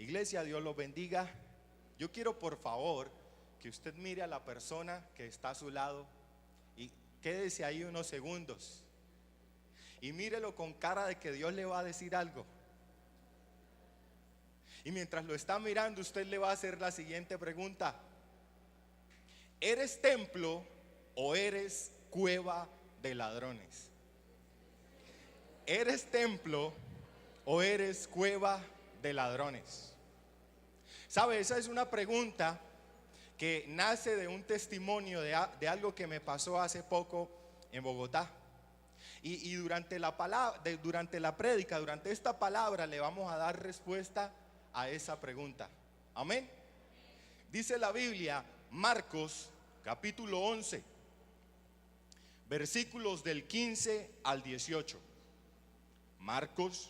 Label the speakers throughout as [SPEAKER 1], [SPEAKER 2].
[SPEAKER 1] Iglesia, Dios los bendiga. Yo quiero, por favor, que usted mire a la persona que está a su lado y quédese ahí unos segundos y mírelo con cara de que Dios le va a decir algo. Y mientras lo está mirando, usted le va a hacer la siguiente pregunta: ¿eres templo o eres cueva de ladrones? ¿Eres templo o eres cueva de ladrones? ¿Sabe? Esa es una pregunta que nace de un testimonio de algo que me pasó hace poco en Bogotá. Y durante la prédica, durante esta palabra, le vamos a dar respuesta a esa pregunta. Amén. Dice la Biblia, Marcos capítulo 11, versículos del 15 al 18. Marcos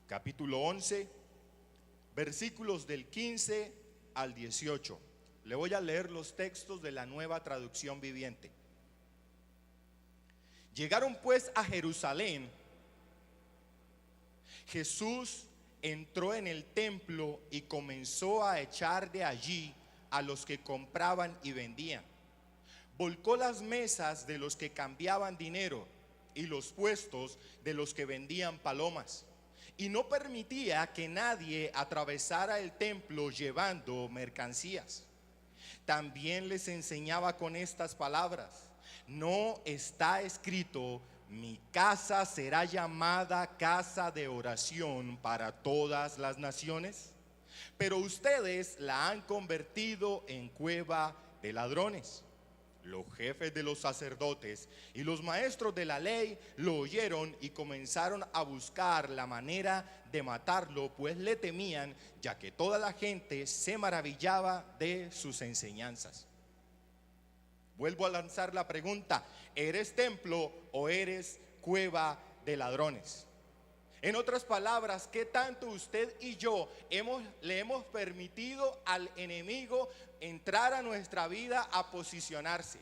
[SPEAKER 1] capítulo 11, versículos del 15 al 18. Le voy a leer los textos de la Nueva Traducción Viviente. Llegaron pues a Jerusalén. Jesús entró en el templo y comenzó a echar de allí a los que compraban y vendían. Volcó las mesas de los que cambiaban dinero y los puestos de los que vendían palomas, y no permitía que nadie atravesara el templo llevando mercancías. También les enseñaba con estas palabras: ¿no está escrito: mi casa será llamada casa de oración para todas las naciones? Pero ustedes la han convertido en cueva de ladrones. Los jefes de los sacerdotes y los maestros de la ley lo oyeron y comenzaron a buscar la manera de matarlo, pues le temían, ya que toda la gente se maravillaba de sus enseñanzas. Vuelvo a lanzar la pregunta: ¿eres templo o eres cueva de ladrones? En otras palabras, ¿qué tanto usted y yo le hemos permitido al enemigo entrar a nuestra vida a posicionarse?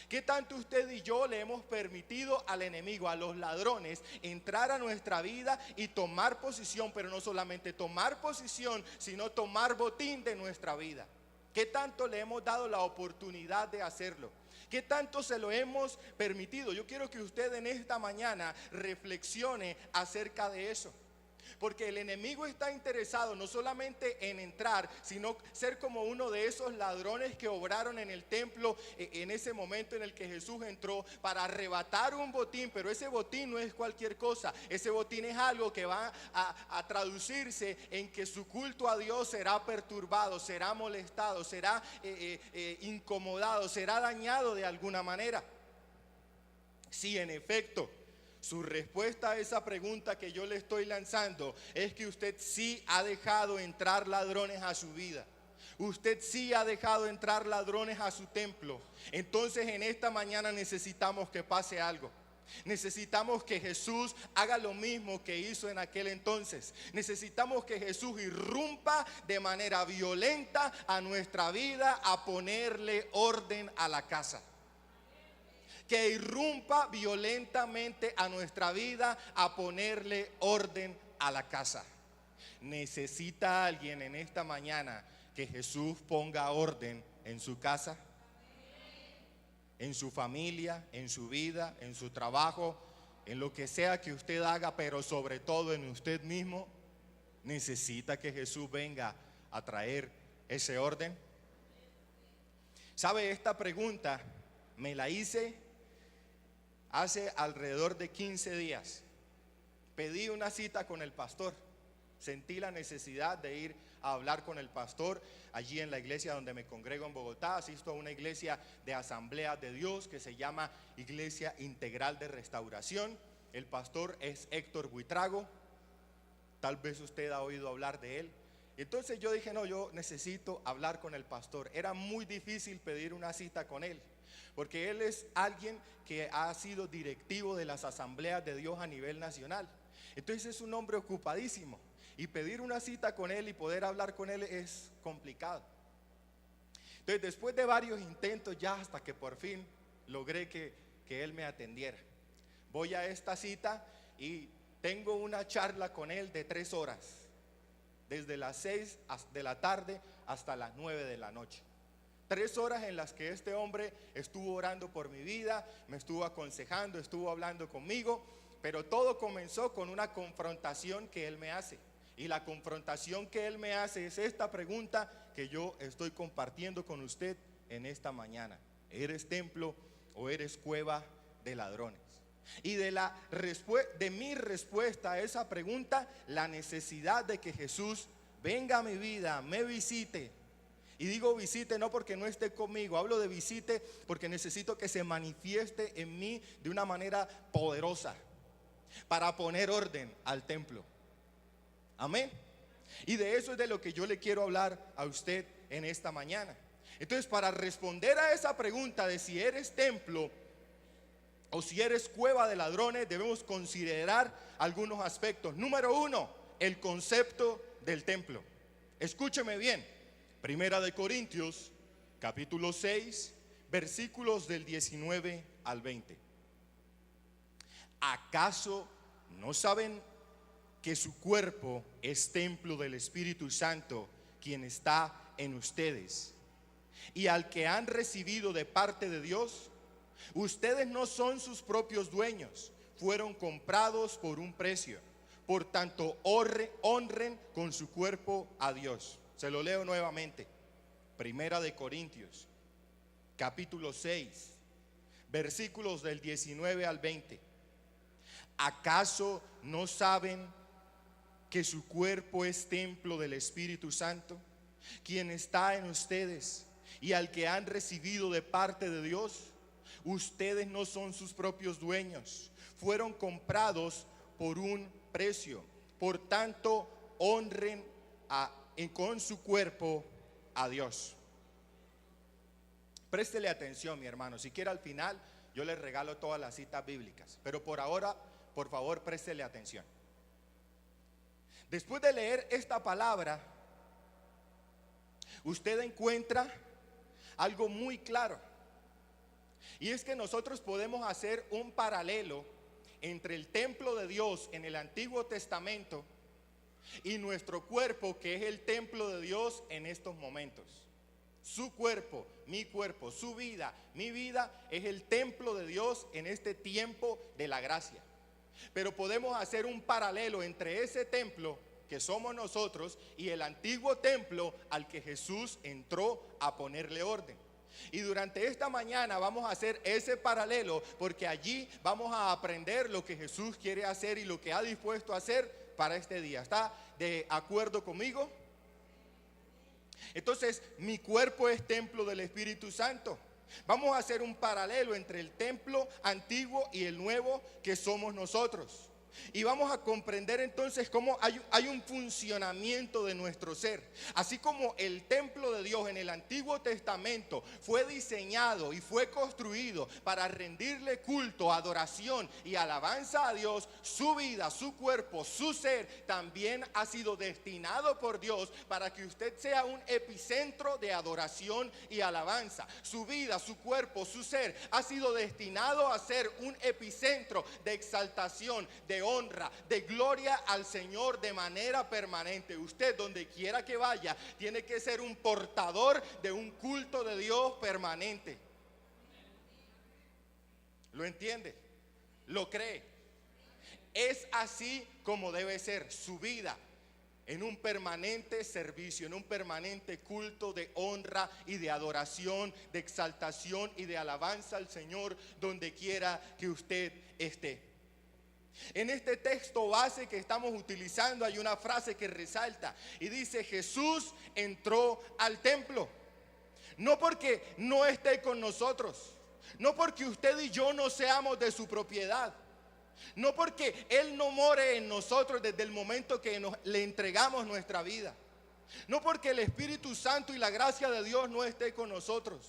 [SPEAKER 1] ¿Qué tanto usted y yo le hemos permitido al enemigo, a los ladrones, entrar a nuestra vida y tomar posición? Pero no solamente tomar posición, sino tomar botín de nuestra vida. ¿Qué tanto le hemos dado la oportunidad de hacerlo? ¿Qué tanto se lo hemos permitido? Yo quiero que usted en esta mañana reflexione acerca de eso. Porque el enemigo está interesado no solamente en entrar, sino ser como uno de esos ladrones que obraron en el templo en ese momento en el que Jesús entró para arrebatar un botín. Pero ese botín no es cualquier cosa. Ese botín es algo que va a traducirse en que su culto a Dios será perturbado, será molestado, será incomodado, será dañado de alguna manera. Sí, en efecto, su respuesta a esa pregunta que yo le estoy lanzando es que usted sí ha dejado entrar ladrones a su vida. Usted sí ha dejado entrar ladrones a su templo. Entonces en esta mañana necesitamos que pase algo. Necesitamos que Jesús haga lo mismo que hizo en aquel entonces. Necesitamos que Jesús irrumpa de manera violenta a nuestra vida a ponerle orden a la casa. Que irrumpa violentamente a nuestra vida a ponerle orden a la casa. ¿Necesita alguien en esta mañana que Jesús ponga orden en su casa? En su familia, en su vida, en su trabajo, en lo que sea que usted haga, pero sobre todo en usted mismo. ¿Necesita que Jesús venga a traer ese orden? ¿Sabe? Esta pregunta me la hice hace alrededor de 15 días. Pedí una cita con el pastor. Sentí la necesidad de ir a hablar con el pastor allí en la iglesia donde me congrego en Bogotá. Asisto a una iglesia de Asamblea de Dios que se llama Iglesia Integral de Restauración. El pastor es Héctor Buitrago. Tal vez usted ha oído hablar de él. Entonces yo dije, no, yo necesito hablar con el pastor. Era muy difícil pedir una cita con él, porque él es alguien que ha sido directivo de las asambleas de Dios a nivel nacional. Entonces es un hombre ocupadísimo, y pedir una cita con él y poder hablar con él es complicado. Entonces después de varios intentos, ya hasta que por fin logré que él me atendiera. Voy a esta cita y tengo una charla con él de 3 horas. desde las 6 de la tarde hasta las 9 de la noche. 3 horas en las que este hombre estuvo orando por mi vida, me estuvo aconsejando, estuvo hablando conmigo, pero todo comenzó con una confrontación que él me hace. Y la confrontación que él me hace es esta pregunta que yo estoy compartiendo con usted en esta mañana: ¿eres templo o eres cueva de ladrones? Y de mi respuesta a esa pregunta, la necesidad de que Jesús venga a mi vida, me visite. Y digo visite no porque no esté conmigo, hablo de visite porque necesito que se manifieste en mí de una manera poderosa para poner orden al templo. Amén. Y de eso es de lo que yo le quiero hablar a usted en esta mañana. Entonces, para responder a esa pregunta de si eres templo o si eres cueva de ladrones, debemos considerar algunos aspectos. Número 1, el concepto del templo. Escúcheme bien. Primera de Corintios, capítulo 6, versículos del 19 al 20. ¿Acaso no saben que su cuerpo es templo del Espíritu Santo, quien está en ustedes, y al que han recibido de parte de Dios? Ustedes no son sus propios dueños, fueron comprados por un precio. Por tanto, honren con su cuerpo a Dios. Se lo leo nuevamente. Primera de Corintios, capítulo 6, versículos del 19 al 20. ¿Acaso no saben que su cuerpo es templo del Espíritu Santo, quien está en ustedes, y al que han recibido de parte de Dios? Ustedes no son sus propios dueños, fueron comprados por un precio. Por tanto, honren con su cuerpo a Dios. Préstele atención, mi hermano. Si quiere, al final yo le regalo todas las citas bíblicas, pero por ahora, por favor, préstele atención. Después de leer esta palabra, usted encuentra algo muy claro, y es que nosotros podemos hacer un paralelo entre el templo de Dios en el Antiguo Testamento y nuestro cuerpo, que es el templo de Dios en estos momentos. Su cuerpo, su vida, mi vida es el templo de Dios en este tiempo de la gracia. Pero podemos hacer un paralelo entre ese templo que somos nosotros y el antiguo templo al que Jesús entró a ponerle orden. Y durante esta mañana vamos a hacer ese paralelo, porque allí vamos a aprender lo que Jesús quiere hacer y lo que ha dispuesto a hacer para este día. ¿Está de acuerdo conmigo? Entonces, mi cuerpo es templo del Espíritu Santo. Vamos a hacer un paralelo entre el templo antiguo y el nuevo que somos nosotros. Y vamos a comprender entonces cómo hay un funcionamiento de nuestro ser. Así como el templo de Dios en el Antiguo Testamento fue diseñado y fue construido para rendirle culto, adoración y alabanza a Dios, su vida, su cuerpo, su ser también ha sido destinado por Dios para que usted sea un epicentro de adoración y alabanza. Su vida, su cuerpo, su ser ha sido destinado a ser un epicentro de exaltación, de honra, de gloria al Señor de manera permanente. Usted, donde quiera que vaya, tiene que ser un portador de un culto de Dios permanente. ¿Lo entiende? ¿Lo cree? Es así como debe ser su vida, en un permanente servicio, en un permanente culto de honra y de adoración, de exaltación y de alabanza al Señor, donde quiera que usted esté. En este texto base que estamos utilizando hay una frase que resalta y dice: Jesús entró al templo. No porque no esté con nosotros, no porque usted y yo no seamos de su propiedad, no porque Él no more en nosotros desde el momento que le entregamos nuestra vida, no porque el Espíritu Santo y la gracia de Dios no esté con nosotros.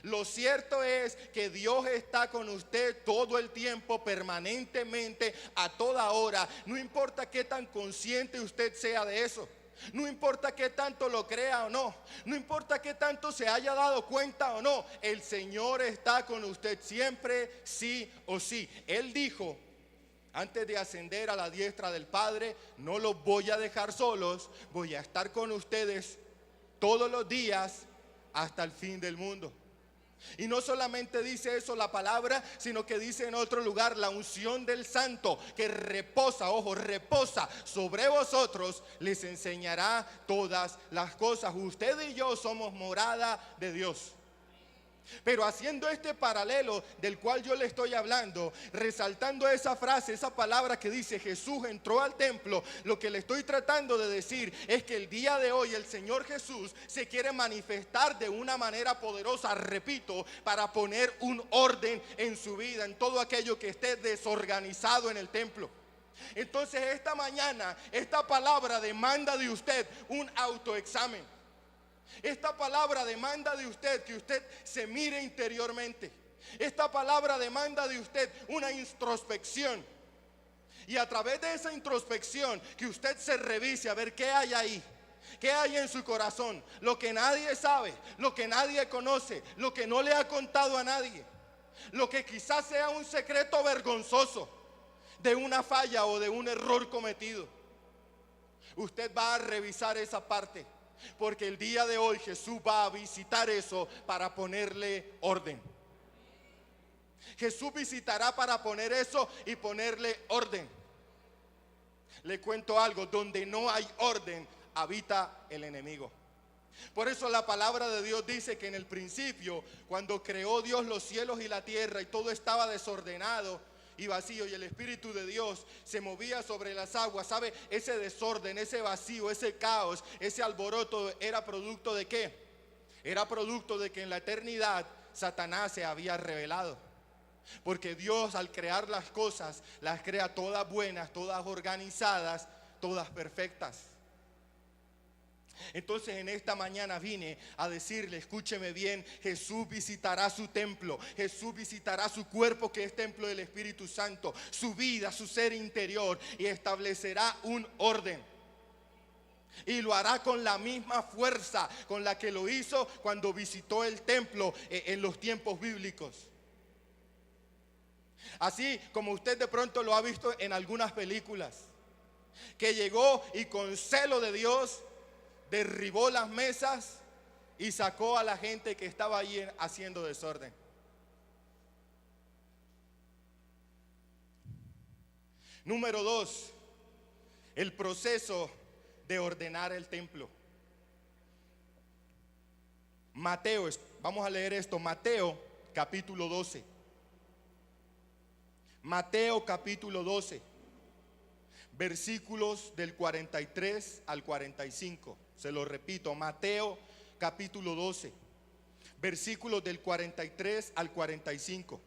[SPEAKER 1] Lo cierto es que Dios está con usted todo el tiempo, permanentemente, a toda hora. No importa qué tan consciente usted sea de eso, no importa qué tanto lo crea o no, no importa qué tanto se haya dado cuenta o no, el Señor está con usted siempre, sí o sí. Él dijo Antes de ascender a la diestra del Padre, no los voy a dejar solos, voy a estar con ustedes todos los días hasta el fin del mundo. Y no solamente dice eso la palabra, sino que dice en otro lugar, la unción del Santo que reposa, ojo, reposa sobre vosotros, les enseñará todas las cosas. Usted y yo somos morada de Dios. Pero haciendo este paralelo del cual yo le estoy hablando, resaltando esa frase, esa palabra que dice Jesús entró al templo, lo que le estoy tratando de decir es que el día de hoy el Señor Jesús se quiere manifestar de una manera poderosa, repito, para poner un orden en su vida, en todo aquello que esté desorganizado en el templo. Entonces esta mañana, esta palabra demanda de usted un autoexamen. Esta palabra demanda de usted que usted se mire interiormente. Esta palabra demanda de usted una introspección. Y a través de esa introspección, que usted se revise a ver qué hay ahí. ¿Qué hay en su corazón? Lo que nadie sabe, lo que nadie conoce, lo que no le ha contado a nadie. Lo que quizás sea un secreto vergonzoso de una falla o de un error cometido. Usted va a revisar esa parte. Porque el día de hoy Jesús va a visitar eso para ponerle orden. Jesús visitará para poner eso y ponerle orden. Le cuento algo, donde no hay orden, habita el enemigo. Por eso la palabra de Dios dice que en el principio, cuando creó Dios los cielos y la tierra y todo estaba desordenado y vacío, y el Espíritu de Dios se movía sobre las aguas, ¿sabe? Ese desorden, ese vacío, ese caos, ese alboroto era producto ¿de qué? Era producto de que en la eternidad Satanás se había revelado. Porque Dios, al crear las cosas, las crea todas buenas, todas organizadas, todas perfectas. Entonces en esta mañana vine a decirle, escúcheme bien, Jesús visitará su templo, Jesús visitará su cuerpo que es templo del Espíritu Santo, su vida, su ser interior, y establecerá un orden. Y lo hará con la misma fuerza con la que lo hizo cuando visitó el templo en los tiempos bíblicos. Así como usted de pronto lo ha visto en algunas películas, que llegó y con celo de Dios derribó las mesas y sacó a la gente que estaba allí haciendo desorden. Número 2, el proceso de ordenar el templo. Mateo, vamos a leer esto, Mateo capítulo 12. Mateo capítulo 12, versículos del 43 al 45. Se lo repito, Mateo capítulo 12, versículos del 43 al 45.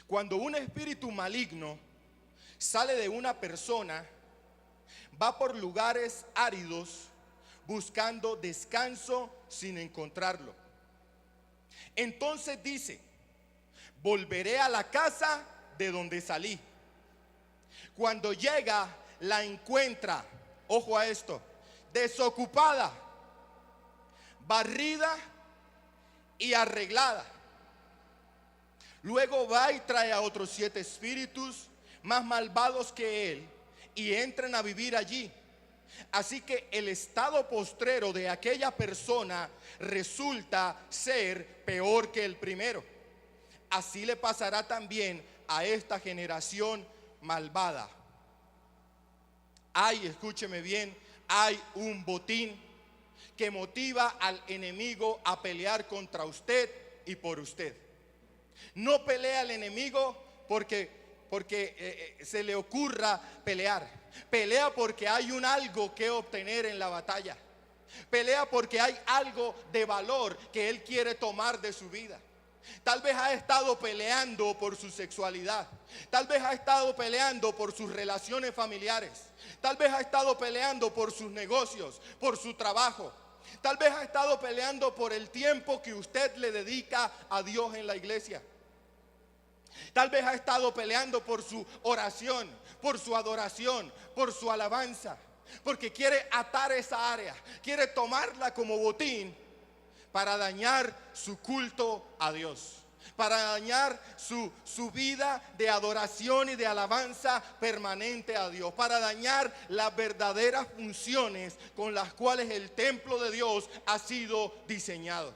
[SPEAKER 1] Cuando un espíritu maligno sale de una persona, va por lugares áridos buscando descanso sin encontrarlo. Entonces dice: volveré a la casa de donde salí. Cuando llega, la encuentra, ojo a esto, desocupada, barrida y arreglada. Luego va y trae a otros 7 espíritus más malvados que él y entran a vivir allí. Así que el estado postrero de aquella persona resulta ser peor que el primero. Así le pasará también a esta generación malvada. Hay, escúcheme bien, hay un botín que motiva al enemigo a pelear contra usted y por usted. No pelea al enemigo porque se le ocurra pelear. Pelea porque hay un algo que obtener en la batalla. Pelea porque hay algo de valor que él quiere tomar de su vida. Tal vez ha estado peleando por su sexualidad. Tal vez ha estado peleando por sus relaciones familiares. Tal vez ha estado peleando por sus negocios, por su trabajo. Tal vez ha estado peleando por el tiempo que usted le dedica a Dios en la iglesia. Tal vez ha estado peleando por su oración, por su adoración, por su alabanza. Porque quiere atar esa área, quiere tomarla como botín para dañar su culto a Dios. para dañar su vida de adoración y de alabanza permanente a Dios, para dañar las verdaderas funciones con las cuales el templo de Dios ha sido diseñado.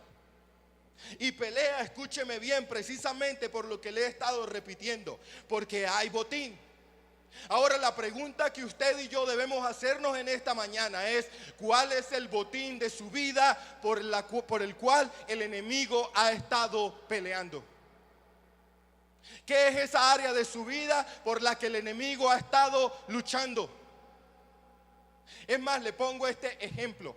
[SPEAKER 1] Y pelea, escúcheme bien, precisamente por lo que le he estado repitiendo, porque hay botín. Ahora la pregunta que usted y yo debemos hacernos en esta mañana es: ¿cuál es el botín de su vida por el cual el enemigo ha estado peleando? ¿Qué es esa área de su vida por la que el enemigo ha estado luchando? Es más, le pongo este ejemplo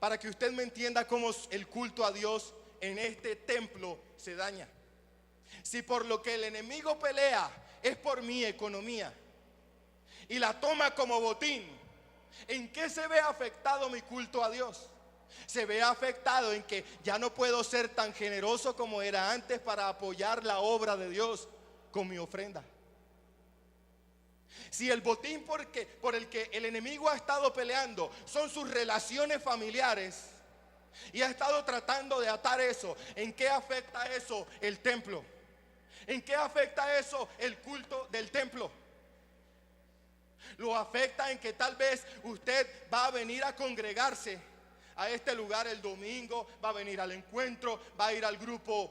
[SPEAKER 1] para que usted me entienda cómo el culto a Dios en este templo se daña. Si por lo que el enemigo pelea es por mi economía y la toma como botín, ¿en qué se ve afectado mi culto a Dios? Se ve afectado en que ya no puedo ser tan generoso como era antes para apoyar la obra de Dios con mi ofrenda. Si el botín por el que el enemigo ha estado peleando son sus relaciones familiares y ha estado tratando de atar eso, ¿en qué afecta eso el templo? ¿En qué afecta eso el culto del templo? Lo afecta en que tal vez usted va a venir a congregarse a este lugar el domingo, va a venir al encuentro, va a ir al grupo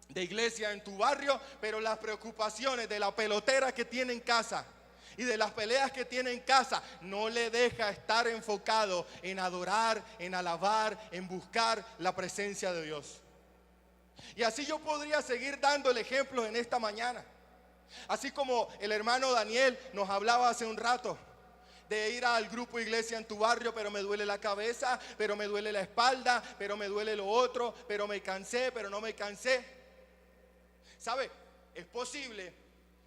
[SPEAKER 1] de iglesia en tu barrio, pero las preocupaciones de la pelotera que tiene en casa y de las peleas que tiene en casa no le deja estar enfocado en adorar, en alabar, en buscar la presencia de Dios. Y así yo podría seguir dando el ejemplo en esta mañana. Así como el hermano Daniel nos hablaba hace un rato de ir al grupo iglesia en tu barrio, pero me duele la cabeza, pero me duele la espalda, pero me duele lo otro, pero me cansé, pero no me cansé. ¿Sabe? Es posible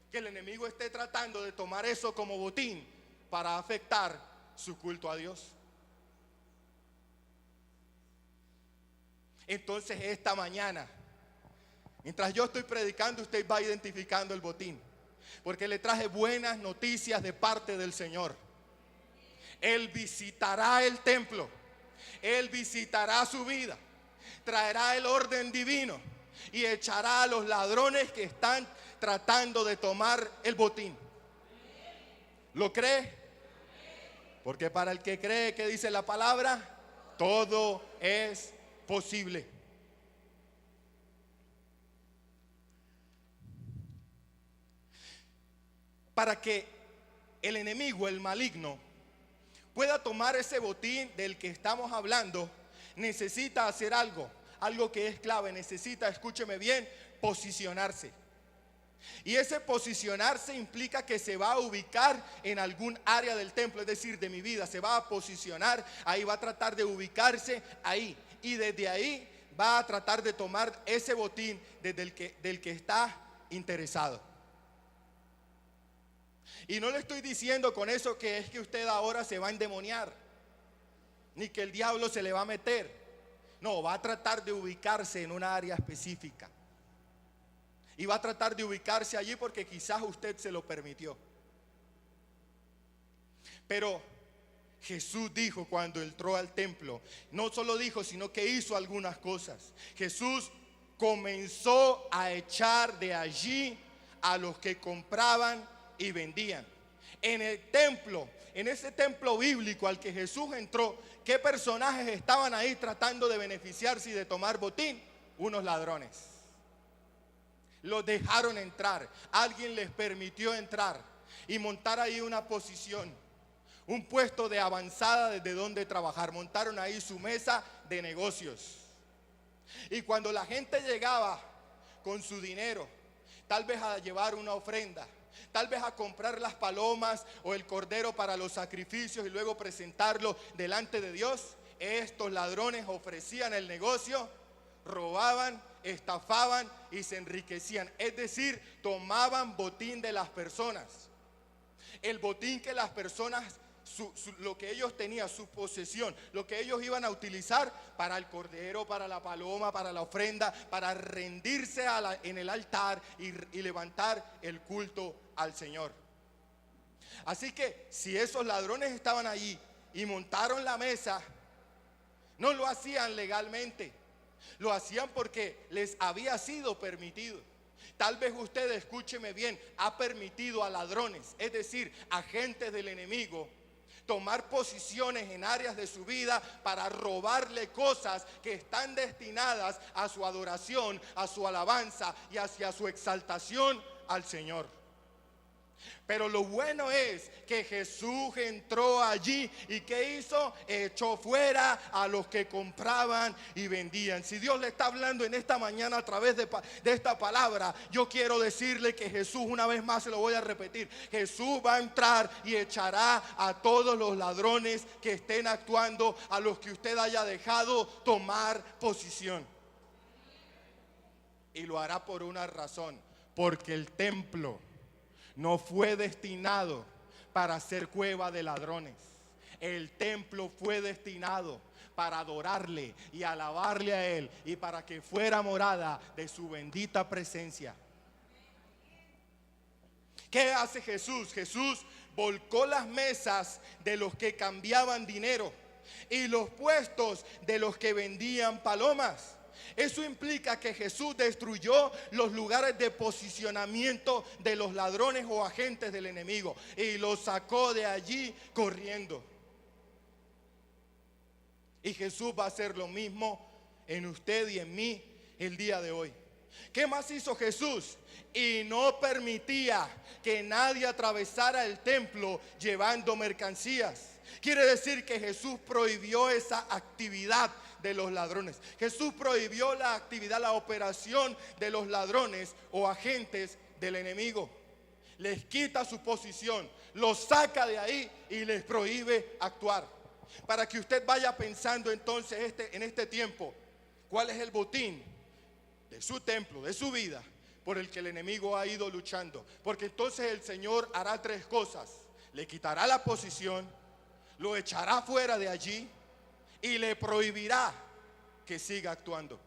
[SPEAKER 1] que el enemigo esté tratando de tomar eso como botín para afectar su culto a Dios. Entonces esta mañana, mientras yo estoy predicando, usted va identificando el botín, porque le traje buenas noticias de parte del Señor. Él visitará el templo, Él visitará su vida, traerá el orden divino y echará a los ladrones que están tratando de tomar el botín. ¿Lo cree? Porque para el que cree, ¿qué dice la palabra? Todo es posible. Para que el enemigo, el maligno, pueda tomar ese botín del que estamos hablando, necesita hacer algo que es clave. Necesita, escúcheme bien, posicionarse. Y ese posicionarse implica que se va a ubicar en algún área del templo, es decir, de mi vida. Se va a posicionar ahí, va a tratar de ubicarse ahí, y desde ahí va a tratar de tomar ese botín del que está interesado. Y no le estoy diciendo con eso que es que usted ahora se va a endemoniar, ni que el diablo se le va a meter. No, va a tratar de ubicarse en una área específica. Y va a tratar de ubicarse allí porque quizás usted se lo permitió. Pero Jesús dijo cuando entró al templo, no solo dijo, sino que hizo algunas cosas. Jesús comenzó a echar de allí a los que compraban y vendían. En el templo, en ese templo bíblico al que Jesús entró, ¿qué personajes estaban ahí tratando de beneficiarse y de tomar botín? Unos ladrones. Los dejaron entrar, alguien les permitió entrar y montar ahí una posición, un puesto de avanzada desde donde trabajar. Montaron ahí su mesa de negocios. Y cuando la gente llegaba con su dinero, tal vez a llevar una ofrenda, tal vez a comprar las palomas o el cordero para los sacrificios y luego presentarlo delante de Dios, estos ladrones ofrecían el negocio, robaban, estafaban y se enriquecían. Es decir, tomaban botín de las personas. El botín que las personas, lo que ellos tenían, su posesión, lo que ellos iban a utilizar para el cordero, para la paloma, para la ofrenda, para rendirse en el altar y levantar el culto al Señor. Así que si esos ladrones estaban allí y montaron la mesa, no lo hacían legalmente, Lo hacían porque les había sido permitido. Tal vez usted, escúcheme bien, ha permitido a ladrones, es decir, agentes del enemigo, tomar posiciones en áreas de su vida para robarle cosas que están destinadas a su adoración, a su alabanza y hacia su exaltación al Señor. Pero lo bueno es que Jesús entró allí y ¿qué hizo? Echó fuera a los que compraban y vendían. Si Dios le está hablando en esta mañana a través de esta palabra, yo quiero decirle que Jesús, una vez más se lo voy a repetir, Jesús va a entrar y echará a todos los ladrones que estén actuando, a los que usted haya dejado tomar posición. Y lo hará por una razón, porque el templo no fue destinado para ser cueva de ladrones. El templo fue destinado para adorarle y alabarle a Él y para que fuera morada de su bendita presencia. ¿Qué hace Jesús? Jesús volcó las mesas de los que cambiaban dinero y los puestos de los que vendían palomas. Eso implica que Jesús destruyó los lugares de posicionamiento de los ladrones o agentes del enemigo y los sacó de allí corriendo. Y Jesús va a hacer lo mismo en usted y en mí el día de hoy. ¿Qué más hizo Jesús? Y no permitía que nadie atravesara el templo llevando mercancías. Quiere decir que Jesús prohibió esa actividad de los ladrones. Jesús prohibió la actividad, la operación de los ladrones o agentes del enemigo. Les quita su posición, los saca de ahí y les prohíbe actuar. Para que usted vaya pensando entonces en este tiempo, ¿cuál es el botín de su templo, de su vida, por el que el enemigo ha ido luchando? Porque entonces el Señor hará tres cosas: le quitará la posición, lo echará fuera de allí y le prohibirá que siga actuando.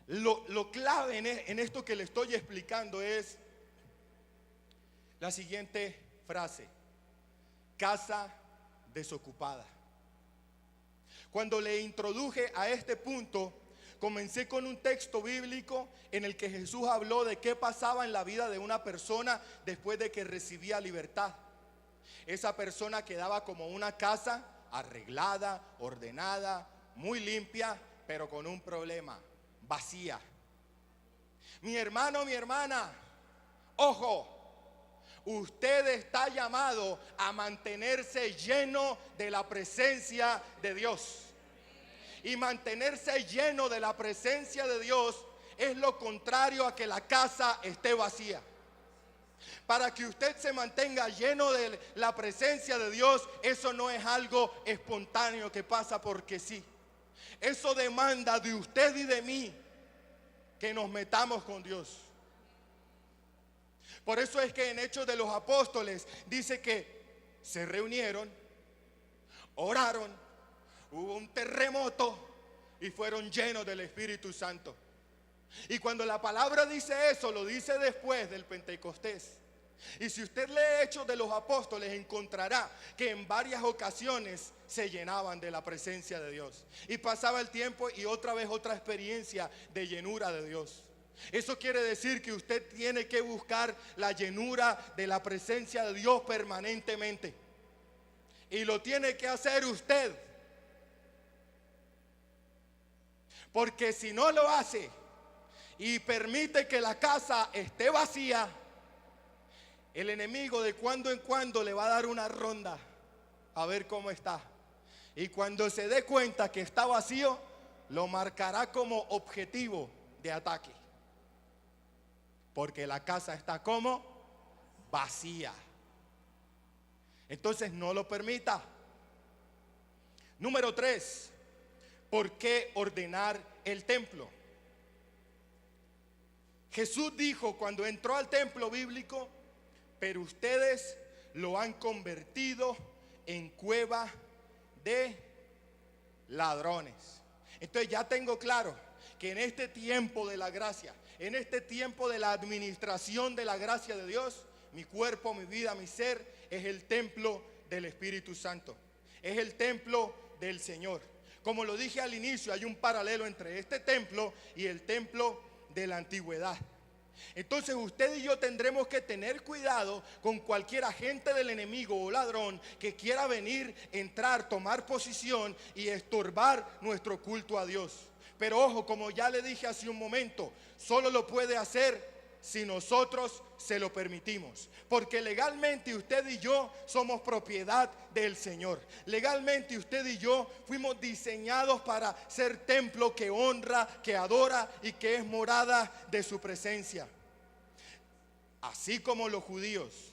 [SPEAKER 1] Lo clave en esto que le estoy explicando es la siguiente frase: casa desocupada. Cuando le introduje a este punto, comencé con un texto bíblico en el que Jesús habló de qué pasaba en la vida de una persona después de que recibía libertad. Esa persona quedaba como una casa arreglada, ordenada, muy limpia, pero con un problema: vacía. Mi hermano, mi hermana, ojo, usted está llamado a mantenerse lleno de la presencia de Dios. Y mantenerse lleno de la presencia de Dios es lo contrario a que la casa esté vacía. Para que usted se mantenga lleno de la presencia de Dios, eso no es algo espontáneo que pasa porque sí. Eso demanda de usted y de mí que nos metamos con Dios. Por eso es que en Hechos de los Apóstoles dice que se reunieron, oraron, hubo un terremoto y fueron llenos del Espíritu Santo. Y cuando la palabra dice eso, lo dice después del Pentecostés. Y si usted lee Hechos de los Apóstoles, encontrará que en varias ocasiones se llenaban de la presencia de Dios. Y pasaba el tiempo y otra vez otra experiencia de llenura de Dios. Eso quiere decir que usted tiene que buscar la llenura de la presencia de Dios permanentemente. Y lo tiene que hacer usted. Porque si no lo hace y permite que la casa esté vacía, el enemigo de cuando en cuando le va a dar una ronda a ver cómo está. Y cuando se dé cuenta que está vacío, lo marcará como objetivo de ataque. Porque la casa está como vacía. Entonces no lo permita. Número 3. ¿Por qué ordenar el templo? Jesús dijo cuando entró al templo bíblico: pero ustedes lo han convertido en cueva de ladrones. Entonces ya tengo claro que en este tiempo de la gracia, en este tiempo de la administración de la gracia de Dios, mi cuerpo, mi vida, mi ser es el templo del Espíritu Santo. Es el templo del Señor. Como lo dije al inicio, hay un paralelo entre este templo y el templo de la antigüedad. Entonces usted y yo tendremos que tener cuidado con cualquier agente del enemigo o ladrón que quiera venir, entrar, tomar posición y estorbar nuestro culto a Dios. Pero ojo, como ya le dije hace un momento, solo lo puede hacer si nosotros se lo permitimos. Porque legalmente usted y yo somos propiedad del Señor. Legalmente usted y yo fuimos diseñados para ser templo que honra, que adora y que es morada de su presencia. Así como los judíos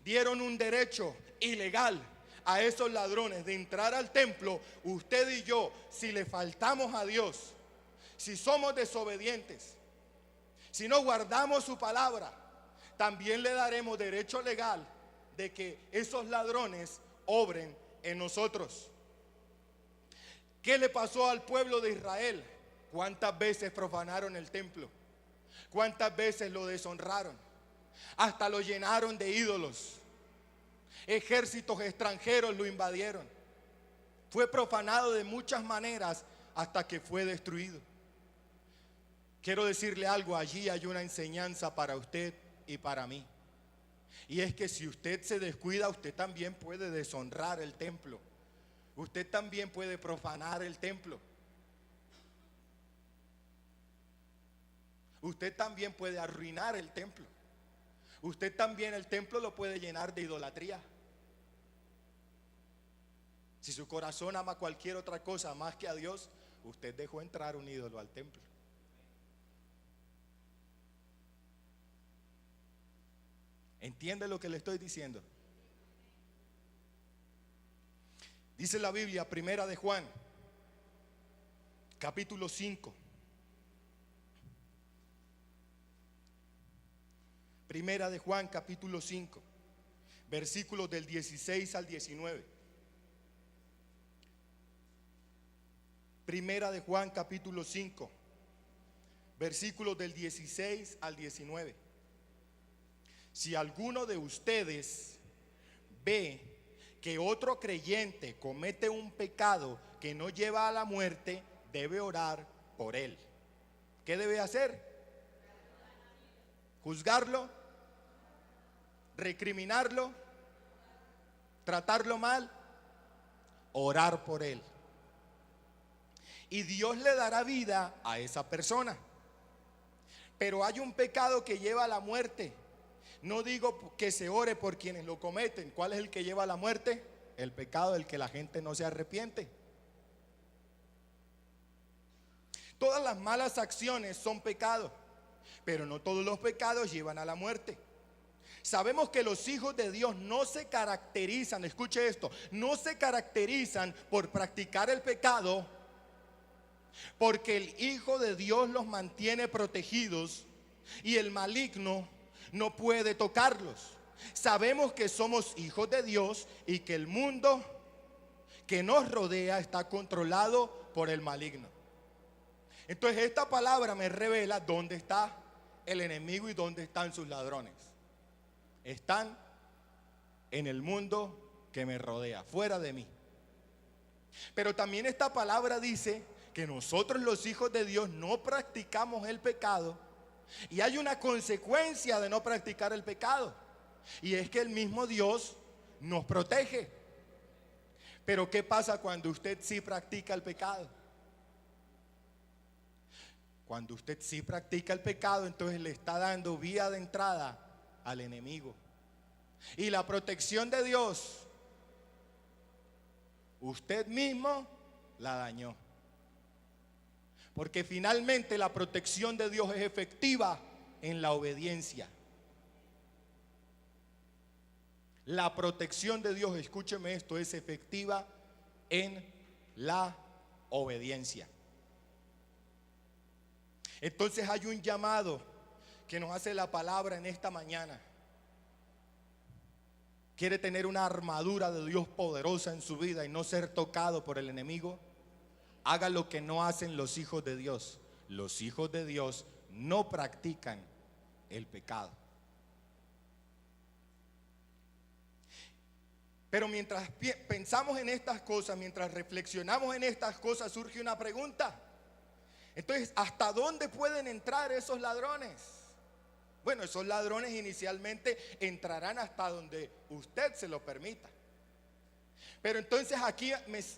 [SPEAKER 1] dieron un derecho ilegal a esos ladrones de entrar al templo, usted y yo, si le faltamos a Dios, si somos desobedientes, si no guardamos su palabra, también le daremos derecho legal de que esos ladrones obren en nosotros. ¿Qué le pasó al pueblo de Israel? ¿Cuántas veces profanaron el templo? ¿Cuántas veces lo deshonraron? Hasta lo llenaron de ídolos. Ejércitos extranjeros lo invadieron. Fue profanado de muchas maneras hasta que fue destruido. Quiero decirle algo, allí hay una enseñanza para usted y para mí. Y es que si usted se descuida, usted también puede deshonrar el templo. Usted también puede profanar el templo. Usted también puede arruinar el templo. Usted también el templo lo puede llenar de idolatría. Si su corazón ama cualquier otra cosa más que a Dios, usted dejó entrar un ídolo al templo. ¿Entiende lo que le estoy diciendo? Dice la Biblia, Primera de Juan, capítulo 5. Primera de Juan, capítulo 5, versículos del 16 al 19. Primera de Juan, capítulo 5, versículos del 16 al 19. Si alguno de ustedes ve que otro creyente comete un pecado que no lleva a la muerte, debe orar por él. ¿Qué debe hacer? ¿Juzgarlo? ¿Recriminarlo? ¿Tratarlo mal? Orar por él. Y Dios le dará vida a esa persona. Pero hay un pecado que lleva a la muerte. No digo que se ore por quienes lo cometen. ¿Cuál es el que lleva a la muerte? El pecado del que la gente no se arrepiente. Todas las malas acciones son pecados, pero no todos los pecados llevan a la muerte. Sabemos que los hijos de Dios no se caracterizan, escuche esto, no se caracterizan por practicar el pecado, porque el Hijo de Dios los mantiene protegidos y el maligno no puede tocarlos. Sabemos que somos hijos de Dios y que el mundo que nos rodea está controlado por el maligno. Entonces esta palabra me revela dónde está el enemigo y dónde están sus ladrones. Están en el mundo que me rodea, fuera de mí. Pero también esta palabra dice que nosotros los hijos de Dios no practicamos el pecado. Y hay una consecuencia de no practicar el pecado, y es que el mismo Dios nos protege. Pero ¿qué pasa cuando usted sí practica el pecado? Cuando usted sí practica el pecado, entonces le está dando vía de entrada al enemigo. Y la protección de Dios, usted mismo la dañó. Porque finalmente la protección de Dios es efectiva en la obediencia. La protección de Dios, escúcheme esto, es efectiva en la obediencia. Entonces hay un llamado que nos hace la palabra en esta mañana. ¿Quiere tener una armadura de Dios poderosa en su vida y no ser tocado por el enemigo? Haga lo que no hacen los hijos de Dios. Los hijos de Dios no practican el pecado. Pero mientras pensamos en estas cosas, mientras reflexionamos en estas cosas, surge una pregunta. Entonces, ¿hasta dónde pueden entrar esos ladrones? Bueno, esos ladrones inicialmente entrarán hasta donde usted se lo permita. Pero entonces aquí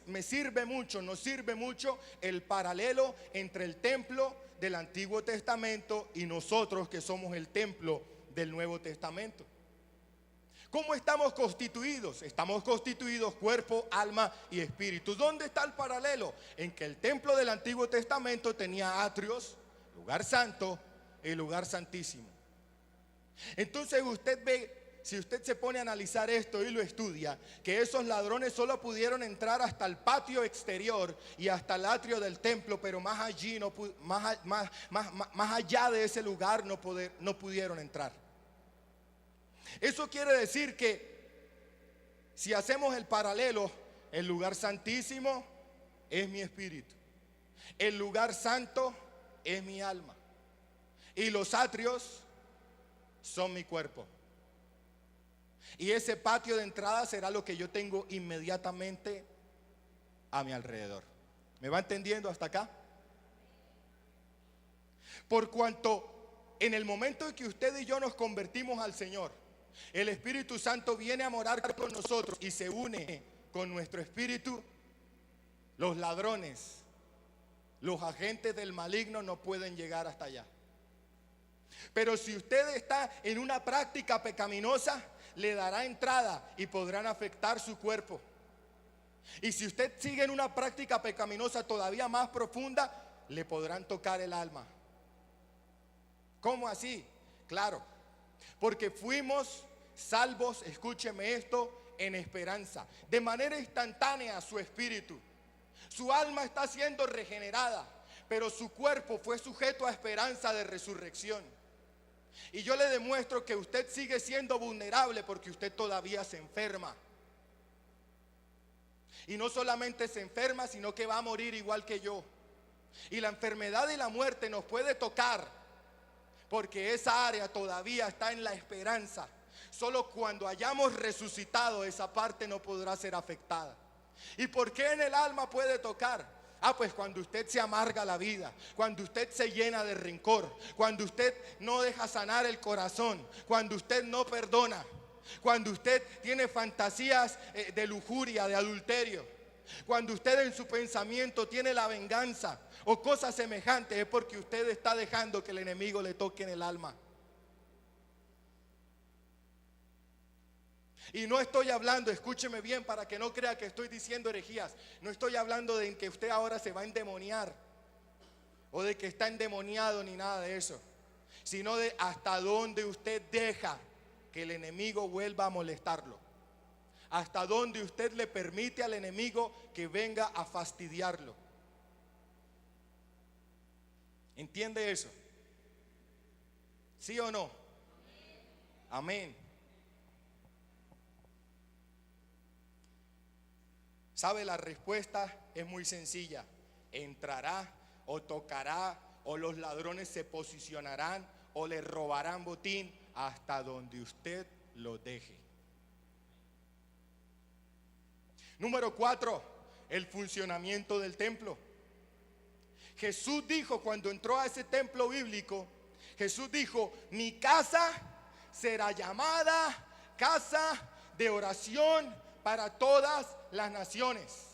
[SPEAKER 1] me sirve mucho, nos sirve mucho el paralelo entre el templo del Antiguo Testamento y nosotros que somos el templo del Nuevo Testamento. ¿Cómo estamos constituidos? Estamos constituidos cuerpo, alma y espíritu. ¿Dónde está el paralelo? En que el templo del Antiguo Testamento tenía atrios, lugar santo y lugar santísimo. Entonces usted ve, si usted se pone a analizar esto y lo estudia, que esos ladrones solo pudieron entrar hasta el patio exterior y hasta el atrio del templo, pero más allá de ese lugar no pudieron entrar. Eso quiere decir que si hacemos el paralelo, el lugar santísimo es mi espíritu, el lugar santo es mi alma y los atrios son mi cuerpo. Y ese patio de entrada será lo que yo tengo inmediatamente a mi alrededor. ¿Me va entendiendo hasta acá? Por cuanto en el momento en que usted y yo nos convertimos al Señor, el Espíritu Santo viene a morar con nosotros y se une con nuestro espíritu. Los ladrones, los agentes del maligno no pueden llegar hasta allá. Pero si usted está en una práctica pecaminosa, le dará entrada y podrán afectar su cuerpo. Y si usted sigue en una práctica pecaminosa todavía más profunda, le podrán tocar el alma. ¿Cómo así? Claro, porque fuimos salvos, escúcheme esto, en esperanza. De manera instantánea su espíritu, su alma está siendo regenerada, pero su cuerpo fue sujeto a esperanza de resurrección. Y yo le demuestro que usted sigue siendo vulnerable porque usted todavía se enferma. Y no solamente se enferma, sino que va a morir igual que yo. Y la enfermedad y la muerte nos puede tocar porque esa área todavía está en la esperanza. Solo cuando hayamos resucitado esa parte no podrá ser afectada. ¿Y por qué en el alma puede tocar? Pues cuando usted se amarga la vida, cuando usted se llena de rencor, cuando usted no deja sanar el corazón, cuando usted no perdona, cuando usted tiene fantasías de lujuria, de adulterio, cuando usted en su pensamiento tiene la venganza o cosas semejantes, es porque usted está dejando que el enemigo le toque en el alma. Y no estoy hablando, escúcheme bien para que no crea que estoy diciendo herejías. No estoy hablando de que usted ahora se va a endemoniar o de que está endemoniado ni nada de eso, sino de hasta dónde usted deja que el enemigo vuelva a molestarlo. Hasta dónde usted le permite al enemigo que venga a fastidiarlo. ¿Entiende eso? ¿Sí o no? Amén. ¿Sabe? La respuesta es muy sencilla. Entrará o tocará o los ladrones se posicionarán o le robarán botín hasta donde usted lo deje. Número 4, el funcionamiento del templo. Jesús dijo cuando entró a ese templo bíblico, Jesús dijo: mi casa será llamada casa de oración para todas las naciones.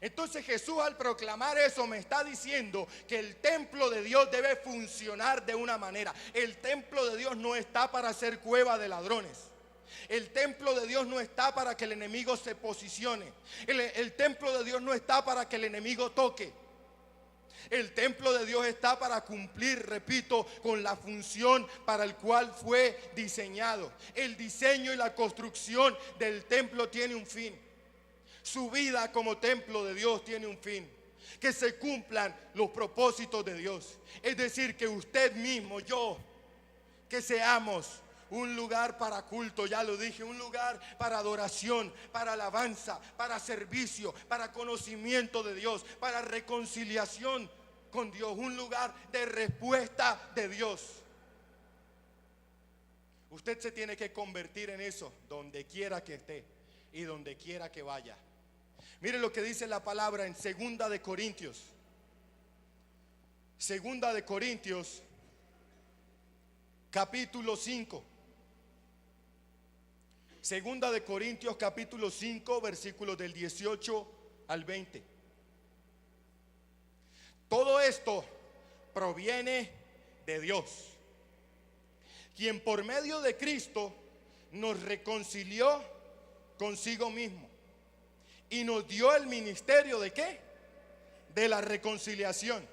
[SPEAKER 1] Entonces Jesús, al proclamar eso, me está diciendo que el templo de Dios debe funcionar de una manera. El templo de Dios no está para ser cueva de ladrones. El templo de Dios no está para que el enemigo se posicione. El templo de Dios no está para que el enemigo toque. El templo de Dios está para cumplir, repito, con la función para el cual fue diseñado. El diseño y la construcción del templo tiene un fin. Su vida como templo de Dios tiene un fin: que se cumplan los propósitos de Dios. Es decir, que usted mismo, yo, que seamos un lugar para culto, ya lo dije, un lugar para adoración, para alabanza, para servicio, para conocimiento de Dios, para reconciliación con Dios, un lugar de respuesta de Dios. Usted se tiene que convertir en eso donde quiera que esté. y donde quiera que vaya. Mire lo que dice la palabra en Segunda de Corintios. Segunda de Corintios, capítulo 5. Segunda de Corintios, capítulo 5, versículos del 18 al 20. Todo esto proviene de Dios, quien por medio de Cristo nos reconcilió consigo mismo y nos dio el ministerio ¿de qué? De la reconciliación.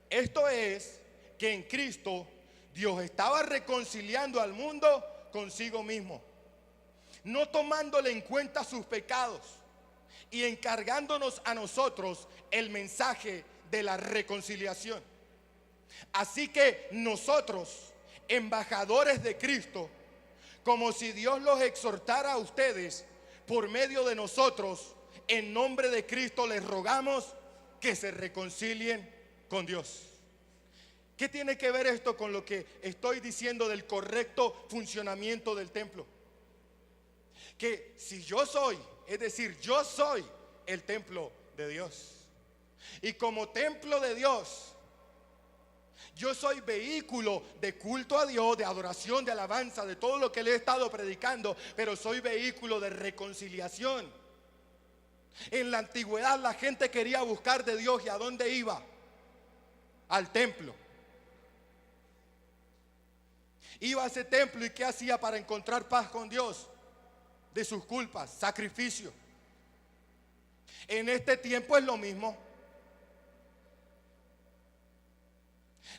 [SPEAKER 1] Esto es que en Cristo Dios estaba reconciliando al mundo consigo mismo, no tomándole en cuenta sus pecados y encargándonos a nosotros el mensaje de la reconciliación. Así que nosotros, embajadores de Cristo, como si Dios los exhortara a ustedes por medio de nosotros, en nombre de Cristo les rogamos que se reconcilien con Dios. ¿Qué tiene que ver esto con lo que estoy diciendo del correcto funcionamiento del templo? Que si yo soy, es decir, yo soy el templo de Dios, y como templo de Dios, yo soy vehículo de culto a Dios, de adoración, de alabanza, de todo lo que le he estado predicando, pero soy vehículo de reconciliación. En la antigüedad la gente quería buscar de Dios, ¿y a dónde iba? Al templo. Iba a ese templo, ¿y qué hacía para encontrar paz con Dios? De sus culpas, sacrificio. En este tiempo es lo mismo.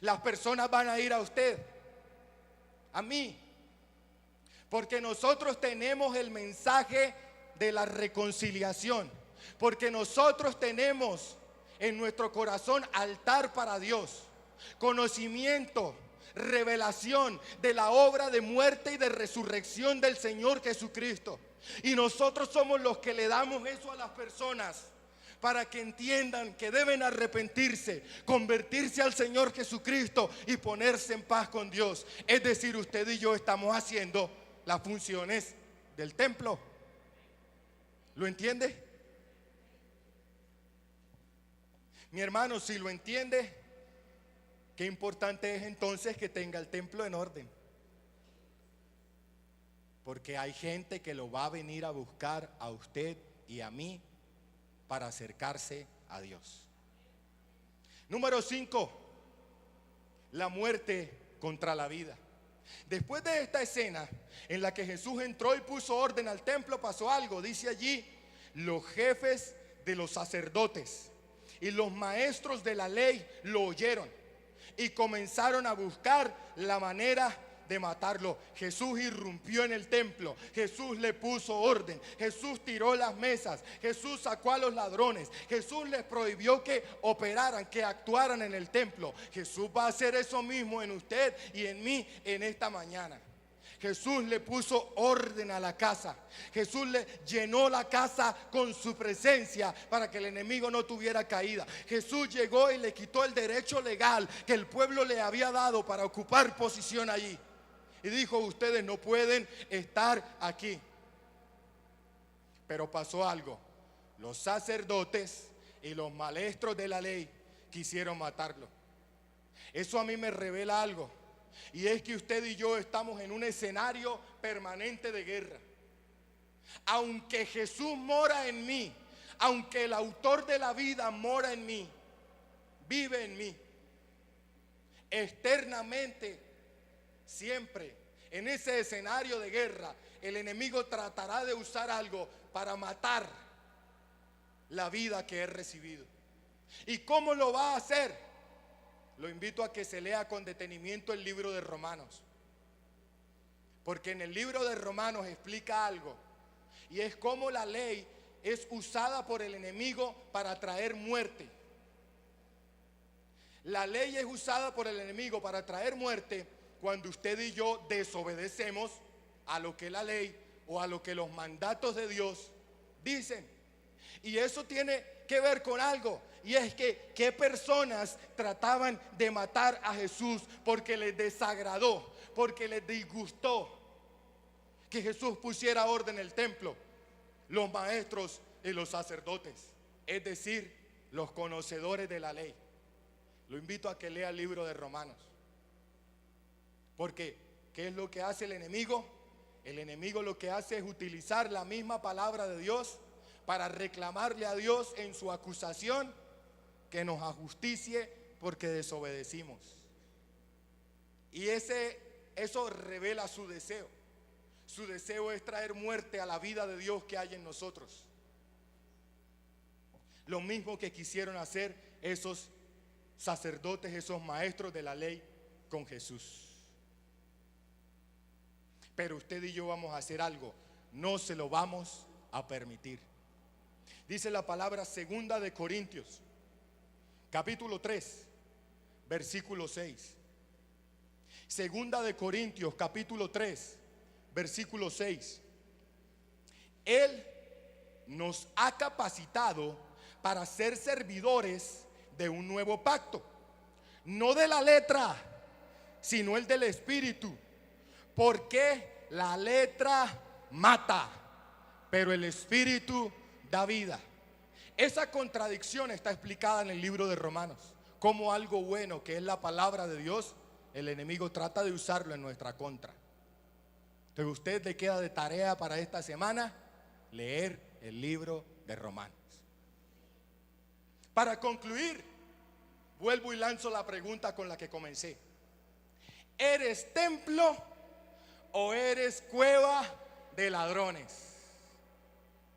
[SPEAKER 1] Las personas van a ir a usted, a mí, porque nosotros tenemos el mensaje de la reconciliación, porque nosotros tenemos en nuestro corazón altar para Dios, conocimiento, revelación de la obra de muerte y de resurrección del Señor Jesucristo. Y nosotros somos los que le damos eso a las personas, para que entiendan que deben arrepentirse, convertirse al Señor Jesucristo y ponerse en paz con Dios. Es decir, usted y yo estamos haciendo las funciones del templo. ¿Lo entiende? Mi hermano, si lo entiende, qué importante es entonces que tenga el templo en orden. Porque hay gente que lo va a venir a buscar a usted y a mí para acercarse a Dios. Número 5, la muerte contra la vida. Después de esta escena en la que Jesús entró y puso orden al templo, pasó algo. Dice allí: los jefes de los sacerdotes y los maestros de la ley lo oyeron y comenzaron a buscar la manera de matarlo. Jesús irrumpió en el templo, Jesús le puso orden, Jesús tiró las mesas, Jesús sacó a los ladrones, Jesús les prohibió que operaran, que actuaran en el templo. Jesús va a hacer eso mismo en usted y en mí en esta mañana. Jesús le puso orden a la casa. Jesús le llenó la casa con su presencia para que el enemigo no tuviera caída. Jesús llegó y le quitó el derecho legal que el pueblo le había dado para ocupar posición allí. Y dijo: ustedes no pueden estar aquí. Pero pasó algo. Los sacerdotes y los maestros de la ley quisieron matarlo. Eso a mí me revela algo. Y es que usted y yo estamos en un escenario permanente de guerra. Aunque Jesús mora en mí, aunque el autor de la vida mora en mí, vive en mí, externamente, siempre en ese escenario de guerra, el enemigo tratará de usar algo para matar la vida que he recibido. ¿Y cómo lo va a hacer? Lo invito a que se lea con detenimiento el libro de Romanos, porque en el libro de Romanos explica algo, y es cómo la ley es usada por el enemigo para traer muerte. La ley es usada por el enemigo para traer muerte cuando usted y yo desobedecemos a lo que la ley o a lo que los mandatos de Dios dicen. Y eso tiene que ver con algo, y es que qué personas trataban de matar a Jesús porque les desagradó, porque les disgustó que Jesús pusiera orden en el templo. los maestros y los sacerdotes, es decir, los conocedores de la ley. Lo invito a que lea el libro de Romanos. Porque, ¿qué es lo que hace el enemigo? El enemigo lo que hace es utilizar la misma palabra de Dios para reclamarle a Dios en su acusación que nos ajusticie porque desobedecimos. Y eso revela su deseo. Su deseo es traer muerte a la vida de Dios que hay en nosotros. Lo mismo que quisieron hacer esos sacerdotes, esos maestros de la ley con Jesús. Pero usted y yo vamos a hacer algo, no se lo vamos a permitir. Dice la palabra segunda de Corintios, capítulo 3, versículo 6. Segunda de Corintios, capítulo 3, versículo 6. Él nos ha capacitado para ser servidores de un nuevo pacto, no de la letra, sino el del espíritu. Porque la letra mata, pero el espíritu da vida. Esa contradicción está explicada en el libro de Romanos. Como algo bueno, que es la palabra de Dios, el enemigo trata de usarlo en nuestra contra. Entonces, usted le queda de tarea para esta semana leer el libro de Romanos. Para concluir, vuelvo y lanzo la pregunta con la que comencé. ¿Eres templo o eres cueva de ladrones?